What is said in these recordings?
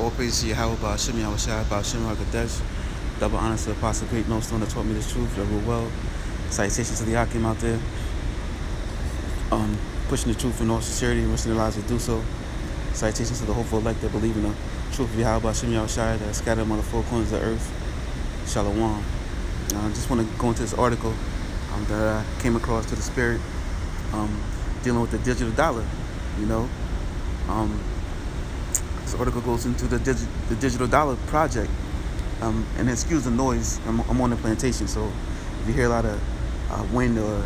All praise to Yahweh, Ba'ashem, Yahweh Shai, Ba'ashem, HaKadosh. Double honor to the Apostle Great Millstone that taught me this truth, that rule well. Salutations to the Akim out there, pushing the truth in all sincerity and risking their lives to do so. Salutations to the hopeful elect that believe in the truth of Yahweh, Ba'ashem, Yahweh Shai, that are scattered among the four corners of the earth. Shalom. I just want to go into this article that I came across to the Spirit, dealing with the digital dollar, you know. This article goes into the digital dollar project, and excuse the noise. I'm on the plantation, so if you hear a lot of wind or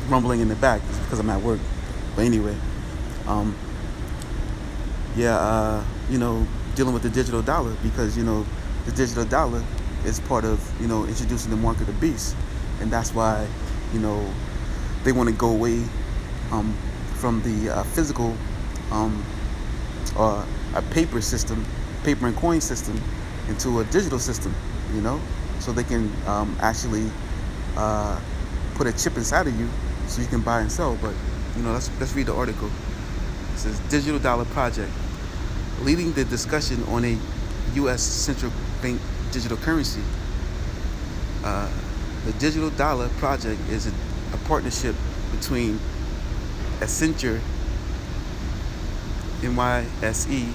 rumbling in the back, it's because I'm at work. But anyway, dealing with the digital dollar, because the digital dollar is part of introducing the mark of the beast, and that's why they want to go away from the physical or a paper system, paper and coin system, into a digital system, so they can actually put a chip inside of you so you can buy and sell. But let's read the article. It says Digital Dollar Project, leading the discussion on a U.S. central bank digital currency. The Digital Dollar Project is a partnership between Accenture, NYSE,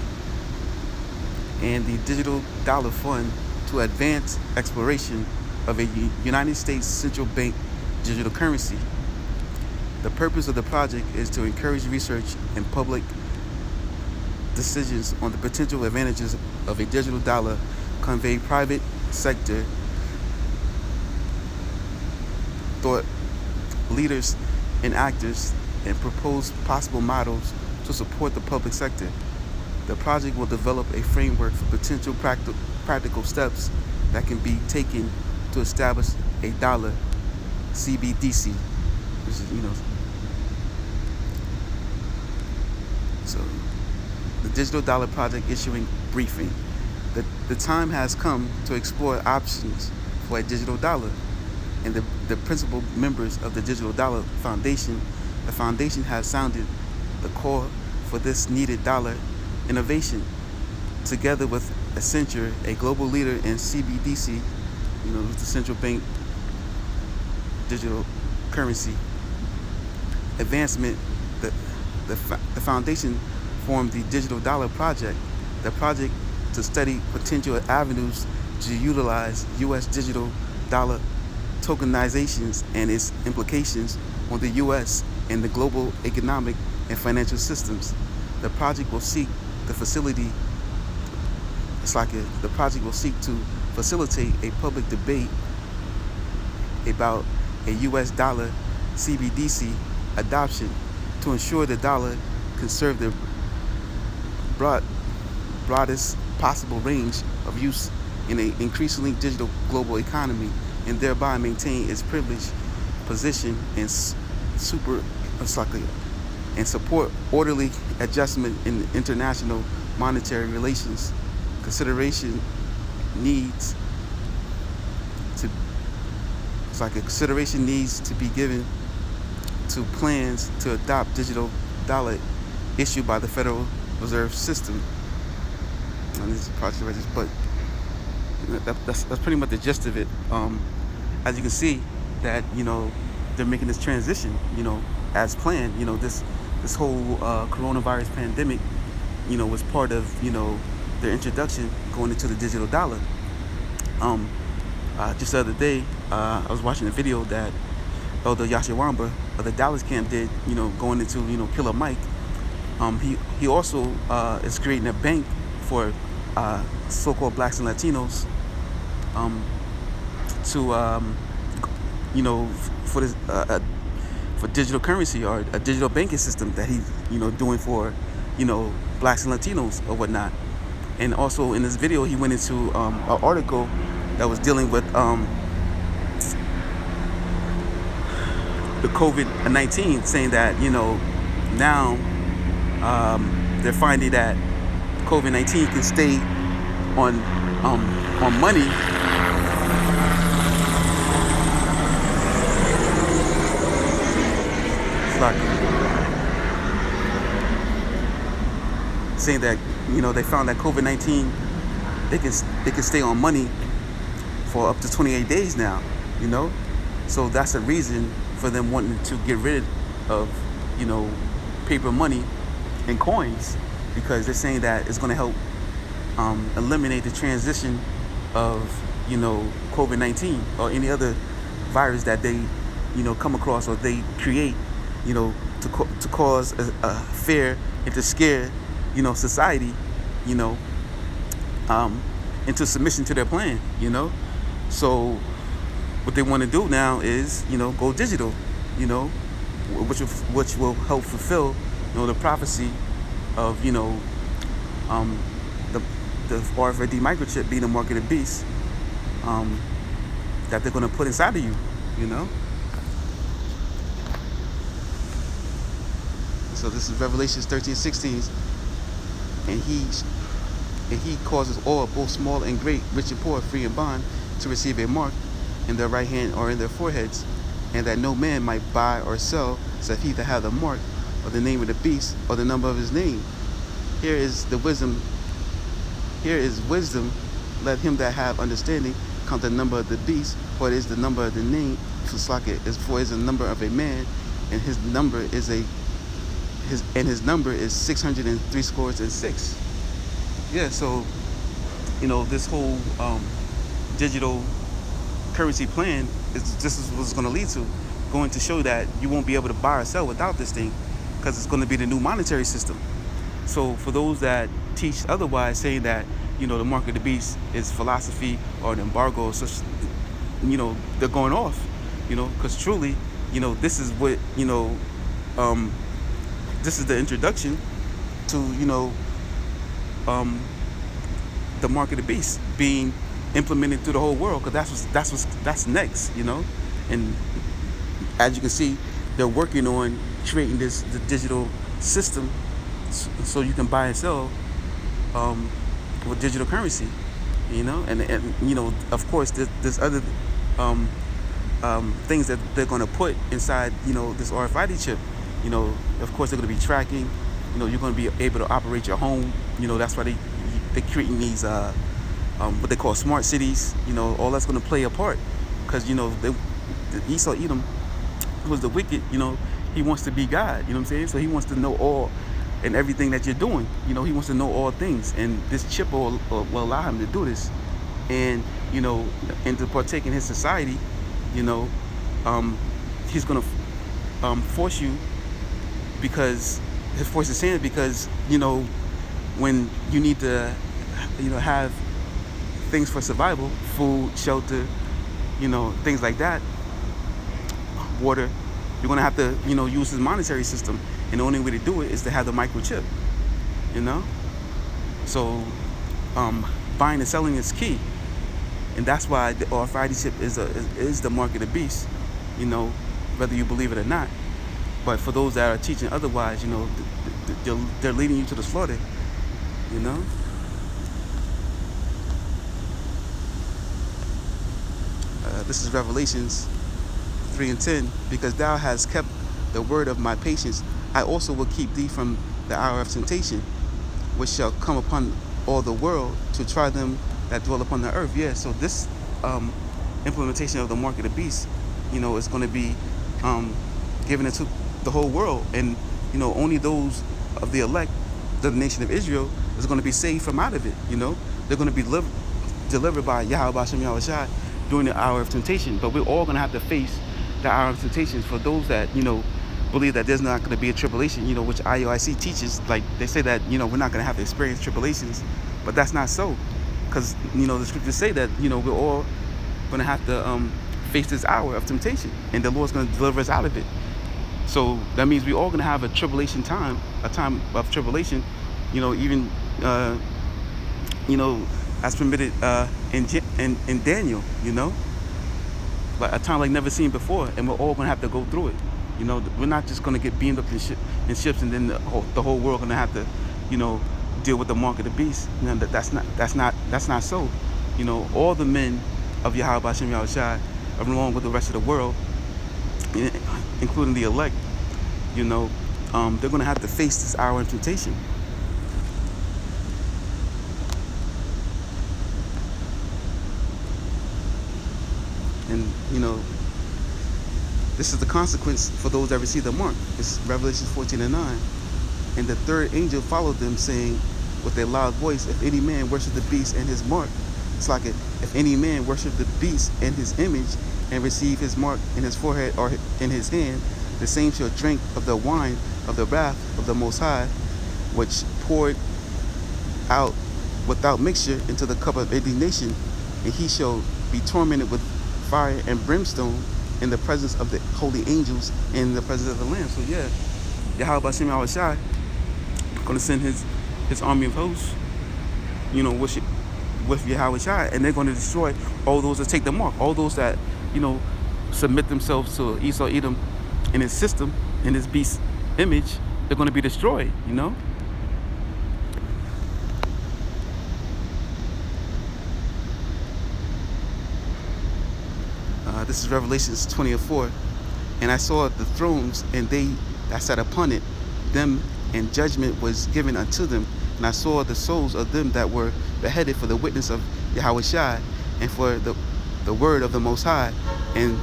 and the Digital Dollar Fund to advance exploration of a United States central bank digital currency. The purpose of the project is to encourage research and public decisions on the potential advantages of a digital dollar, convey private sector thought leaders and actors, and propose possible models to support the public sector. The project will develop a framework for potential practical steps that can be taken to establish a dollar CBDC, which is, so the Digital Dollar Project issuing briefing. The time has come to explore options for a digital dollar, and the principal members of the Digital Dollar Foundation, the foundation has sounded the call for this needed dollar innovation. Together with Accenture, a global leader in CBDC, the central bank digital currency advancement, the foundation formed the Digital Dollar Project. The project to study potential avenues to utilize U.S. digital dollar tokenizations and its implications on the U.S. and the global economic and financial systems. The project will seek to facilitate a public debate about a U.S. dollar CBDC adoption to ensure the dollar can serve the broadest possible range of use in an increasingly digital global economy, and thereby maintain its privileged position and support orderly adjustment in international monetary relations. Consideration needs to be given to plans to adopt digital dollar issued by the Federal Reserve System. And this is project right, but that's pretty much the gist of it. As you can see, that they're making this transition, as planned. This whole coronavirus pandemic, was part of their introduction going into the digital dollar. Just the other day, I was watching a video that Elder Yashawamba of the Dallas camp did, going into Killer Mike. He also is creating a bank for so-called blacks and Latinos, for this for digital currency, or a digital banking system that he's doing for blacks and Latinos or whatnot. And also in this video, he went into an article that was dealing with the COVID-19, saying that now they're finding that COVID-19 can stay on money. saying that they found that COVID-19 they can stay on money for up to 28 days now. You know, so that's a reason for them wanting to get rid of paper money and coins, because they're saying that it's going to help eliminate the transition of COVID-19 or any other virus that they come across or they create to cause a fear and to scare society you know into submission to their plan. So what they want to do now is go digital, which will help fulfill the prophecy of the RFID microchip being the mark of the beast, that they're going to put inside of you. So this is Revelations 13:16, and he causes all, both small and great, rich and poor, free and bond, to receive a mark in their right hand or in their foreheads, and that no man might buy or sell, except he that hath the mark, or the name of the beast, or the number of his name. Here is wisdom. Let him that have understanding count the number of the beast, for it is the number of the name. For it is the number of a man, and his number is 666. Yeah, so this whole digital currency plan is what it's going to lead to, going to show that you won't be able to buy or sell without this thing, because it's going to be the new monetary system. So for those that teach otherwise, saying that the mark of the beast is philosophy or an embargo or such, they're going off, because truly this is what this is the introduction to the mark of the beast being implemented through the whole world, because that's next. And as you can see, they're working on creating the digital system, so you can buy and sell with digital currency. And of course there's other things that they're going to put inside this RFID chip. Of course they're going to be tracking. You're going to be able to operate your home. That's why they're creating these what they call smart cities. All that's going to play a part, because Esau Edom was the wicked. He wants to be God. You know what I'm saying? So he wants to know all and everything that you're doing. He wants to know all things, and this chip will allow him to do this, and and to partake in his society. He's going to force you, because his force is saying, because when you need to have things for survival, food, shelter, things like that, water, you're going to have to use his monetary system, and the only way to do it is to have the microchip. So buying and selling is key, and that's why the RFID chip is the mark of the beast, whether you believe it or not. But for those that are teaching otherwise, they're leading you to the slaughter. This is Revelations 3:10. Because thou hast kept the word of my patience, I also will keep thee from the hour of temptation, which shall come upon all the world, to try them that dwell upon the earth. Yeah, so this implementation of the mark of the beast, is going to be given into the whole world, and only those of the elect, the nation of Israel, is going to be saved from out of it. They're going to be delivered by Yahweh Hashem Yahushua during the hour of temptation. But we're all going to have to face the hour of temptation. For those that believe that there's not going to be a tribulation, which IUIC teaches, like they say that we're not going to have to experience tribulations, but that's not so, because the scriptures say that we're all going to have to face this hour of temptation, and the Lord's going to deliver us out of it. So that means we're all going to have a tribulation time, a time of tribulation, even as permitted in Daniel, but a time like never seen before, and we're all going to have to go through it. We're not just going to get beamed up in ships, and then the whole world going to have to deal with the mark of the beast. That's not so. All the men of Yahweh Hashem Yahushua, along with the rest of the world, including the elect, they're going to have to face this hour of temptation. And this is the consequence for those that receive the mark. It's Revelation 14:9. And the third angel followed them, saying with a loud voice, if any man worship the beast and his mark, it's like it, if any man worship the beast and his image, and receive his mark in his forehead or in his hand, the same shall drink of the wine of the wrath of the Most High, which poured out without mixture into the cup of indignation, and he shall be tormented with fire and brimstone in the presence of the holy angels and in the presence of the Lamb. So yeah, Yahweh Hashem Yahushai going to send his army of hosts, with Yahweh Shai, and they're going to destroy all those that take the mark, all those that, submit themselves to Esau Edom in his system, in his beast image. They're going to be destroyed, This is Revelations 20:4. And I saw the thrones, and they that sat upon it, them, and judgment was given unto them. And I saw the souls of them that were beheaded for the witness of Yahweh Shai, and for the word of the Most High, and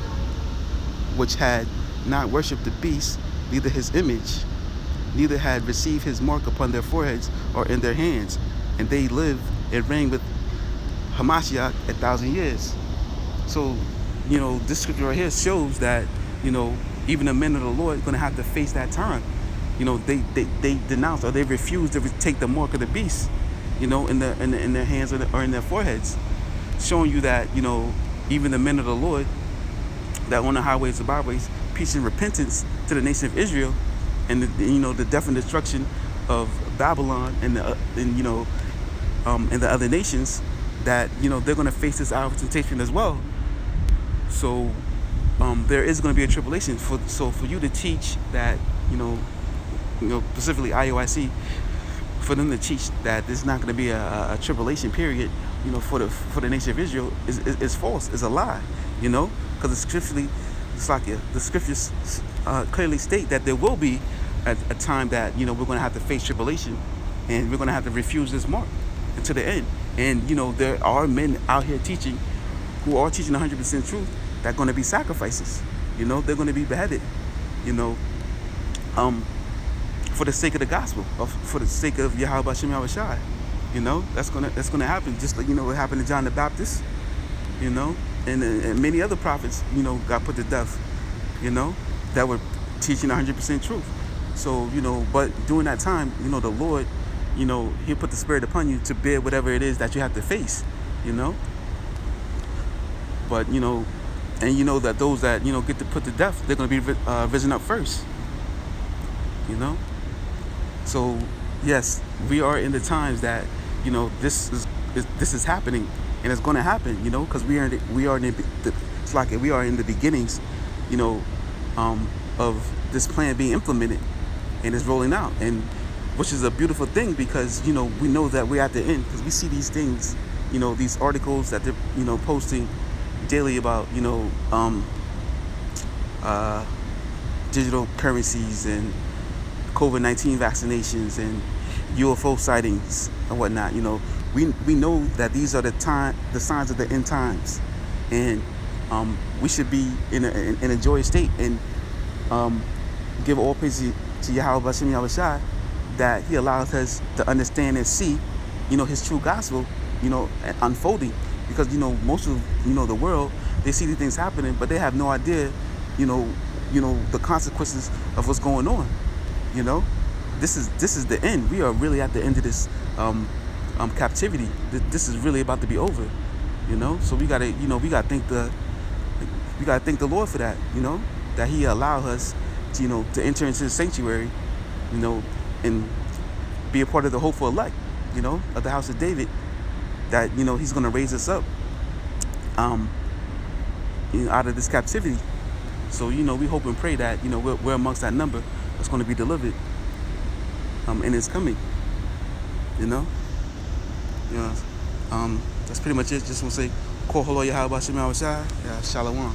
which had not worshipped the beast, neither his image, neither had received his mark upon their foreheads or in their hands. And they lived and reigned with Hamashiach 1,000 years. So, this scripture right here shows that, even the men of the Lord are going to have to face that time. They denounce, or they refuse to take the mark of the beast, in their hands or in their foreheads, showing you that, even the men of the Lord that on the highways and byways preaching repentance to the nation of Israel, and the death and destruction of Babylon and the other nations, that they're going to face this hour of temptation as well. So there is going to be a tribulation. So for you to teach that, specifically IUIC, for them to teach that there's not going to be a tribulation period, for the nation of Israel is false, is a lie, because the scriptures clearly state that there will be a time that we're going to have to face tribulation, and we're going to have to refuse this mark to the end. And there are men out here teaching, who are teaching 100% truth, that are going to be sacrifices. They're going to be beheaded. For the sake of the gospel, or for the sake of Yahweh Hashem Yahushai. That's gonna happen. Just like what happened to John the Baptist. And many other prophets, got put to death. That were teaching 100% truth. So but during that time, the Lord, He'll put the Spirit upon you to bear whatever it is that you have to face. But and that those that get to put to death, they're gonna be risen up first. So yes, we are in the times that this is happening, and it's going to happen. Because we are in the beginnings, of this plan being implemented, and it's rolling out, and which is a beautiful thing, because we know that we're at the end, because we see these things, these articles that they're posting daily about digital currencies and COVID-19 vaccinations and UFO sightings and whatnot. We know that these are the signs of the end times, and we should be in a joyous state, and give all praise to Yahweh Hashem Yahushai, that He allows us to understand and see, His true gospel, unfolding, because most of the world, they see these things happening, but they have no idea, the consequences of what's going on. This is the end. We are really at the end of this captivity. This is really about to be over. So we gotta thank the Lord for that. That He allowed us to enter into the sanctuary, and be a part of the hopeful elect, of the house of David. That He's gonna raise us up out of this captivity. So we hope and pray that we're amongst that number that's going to be delivered, and it's coming. That's pretty much it. Just want to say, Kol Holo Yahweh Hashem Yahushai, Shalom.